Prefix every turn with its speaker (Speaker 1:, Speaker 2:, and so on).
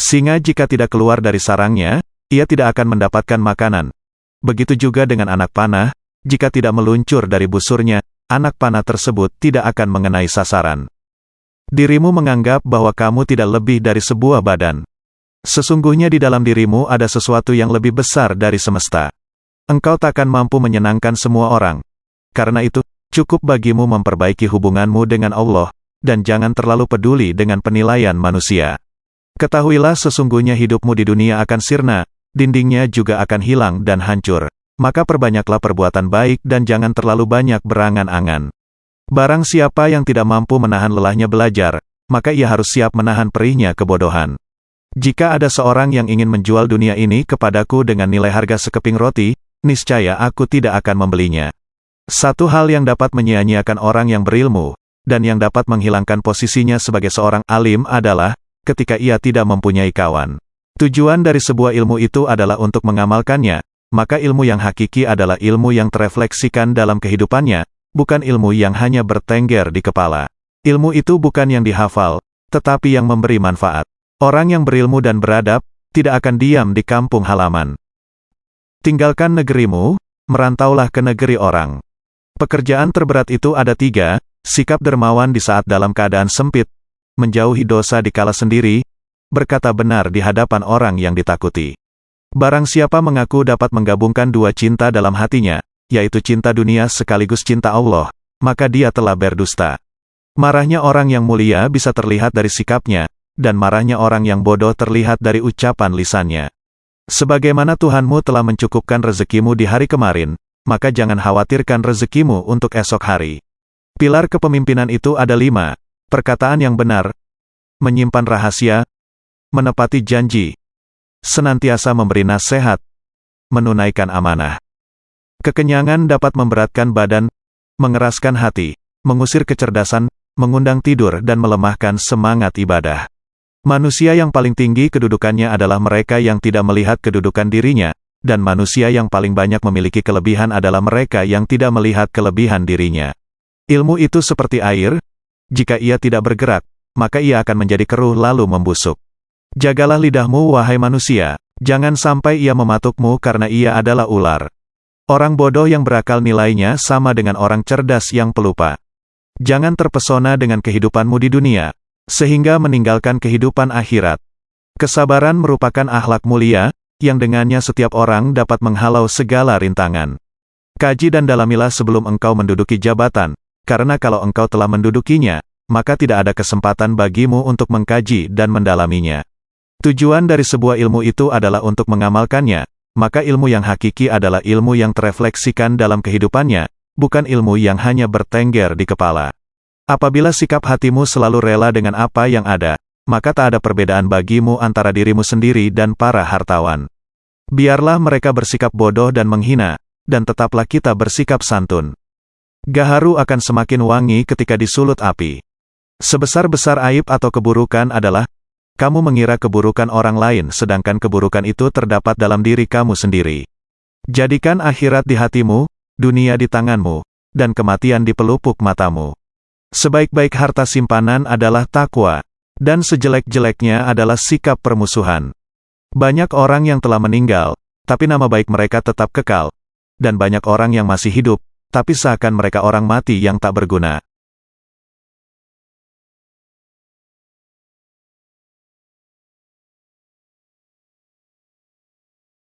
Speaker 1: Singa jika tidak keluar dari sarangnya, ia tidak akan mendapatkan makanan. Begitu juga dengan anak panah, jika tidak meluncur dari busurnya, anak panah tersebut tidak akan mengenai sasaran. Dirimu menganggap bahwa kamu tidak lebih dari sebuah badan. Sesungguhnya di dalam dirimu ada sesuatu yang lebih besar dari semesta. Engkau takkan mampu menyenangkan semua orang. Karena itu, cukup bagimu memperbaiki hubunganmu dengan Allah, dan jangan terlalu peduli dengan penilaian manusia. Ketahuilah sesungguhnya hidupmu di dunia akan sirna, dindingnya juga akan hilang dan hancur. Maka perbanyaklah perbuatan baik dan jangan terlalu banyak berangan-angan. Barang siapa yang tidak mampu menahan lelahnya belajar, maka ia harus siap menahan perihnya kebodohan. Jika ada seorang yang ingin menjual dunia ini kepadaku dengan nilai harga sekeping roti, niscaya aku tidak akan membelinya. Satu hal yang dapat menyia-nyiakan orang yang berilmu, dan yang dapat menghilangkan posisinya sebagai seorang alim adalah, ketika ia tidak mempunyai kawan. Tujuan dari sebuah ilmu itu adalah untuk mengamalkannya, maka ilmu yang hakiki adalah ilmu yang terefleksikan dalam kehidupannya, bukan ilmu yang hanya bertengger di kepala. Ilmu itu bukan yang dihafal, tetapi yang memberi manfaat. Orang yang berilmu dan beradab, tidak akan diam di kampung halaman. Tinggalkan negerimu, merantaulah ke negeri orang. Pekerjaan terberat itu ada 3, sikap dermawan di saat dalam keadaan sempit, menjauhi dosa di kala sendiri, berkata benar di hadapan orang yang ditakuti. Barang siapa mengaku dapat menggabungkan 2 cinta dalam hatinya, yaitu cinta dunia sekaligus cinta Allah, maka dia telah berdusta. Marahnya orang yang mulia bisa terlihat dari sikapnya, dan marahnya orang yang bodoh terlihat dari ucapan lisannya. Sebagaimana Tuhanmu telah mencukupkan rezekimu di hari kemarin, maka jangan khawatirkan rezekimu untuk esok hari. Pilar kepemimpinan itu ada 5, perkataan yang benar, menyimpan rahasia, menepati janji, senantiasa memberi nasihat, menunaikan amanah. Kekenyangan dapat memberatkan badan, mengeraskan hati, mengusir kecerdasan, mengundang tidur dan melemahkan semangat ibadah. Manusia yang paling tinggi kedudukannya adalah mereka yang tidak melihat kedudukan dirinya, dan manusia yang paling banyak memiliki kelebihan adalah mereka yang tidak melihat kelebihan dirinya. Ilmu itu seperti air, jika ia tidak bergerak, maka ia akan menjadi keruh lalu membusuk. Jagalah lidahmu wahai manusia, jangan sampai ia mematukmu karena ia adalah ular. Orang bodoh yang berakal nilainya sama dengan orang cerdas yang pelupa. Jangan terpesona dengan kehidupanmu di dunia, sehingga meninggalkan kehidupan akhirat. Kesabaran merupakan akhlak mulia, yang dengannya setiap orang dapat menghalau segala rintangan. Kaji dan dalamilah sebelum engkau menduduki jabatan, karena kalau engkau telah mendudukinya, maka tidak ada kesempatan bagimu untuk mengkaji dan mendalaminya. Tujuan dari sebuah ilmu itu adalah untuk mengamalkannya, maka ilmu yang hakiki adalah ilmu yang terefleksikan dalam kehidupannya, bukan ilmu yang hanya bertengger di kepala. Apabila sikap hatimu selalu rela dengan apa yang ada, maka tak ada perbedaan bagimu antara dirimu sendiri dan para hartawan. Biarlah mereka bersikap bodoh dan menghina, dan tetaplah kita bersikap santun. Gaharu akan semakin wangi ketika disulut api. Sebesar-besar aib atau keburukan adalah, kamu mengira keburukan orang lain sedangkan keburukan itu terdapat dalam diri kamu sendiri. Jadikan akhirat di hatimu, dunia di tanganmu, dan kematian di pelupuk matamu. Sebaik-baik harta simpanan adalah takwa, dan sejelek-jeleknya adalah sikap permusuhan. Banyak orang yang telah meninggal, tapi nama baik mereka tetap kekal, dan banyak orang yang masih hidup, tapi seakan mereka orang mati yang tak berguna.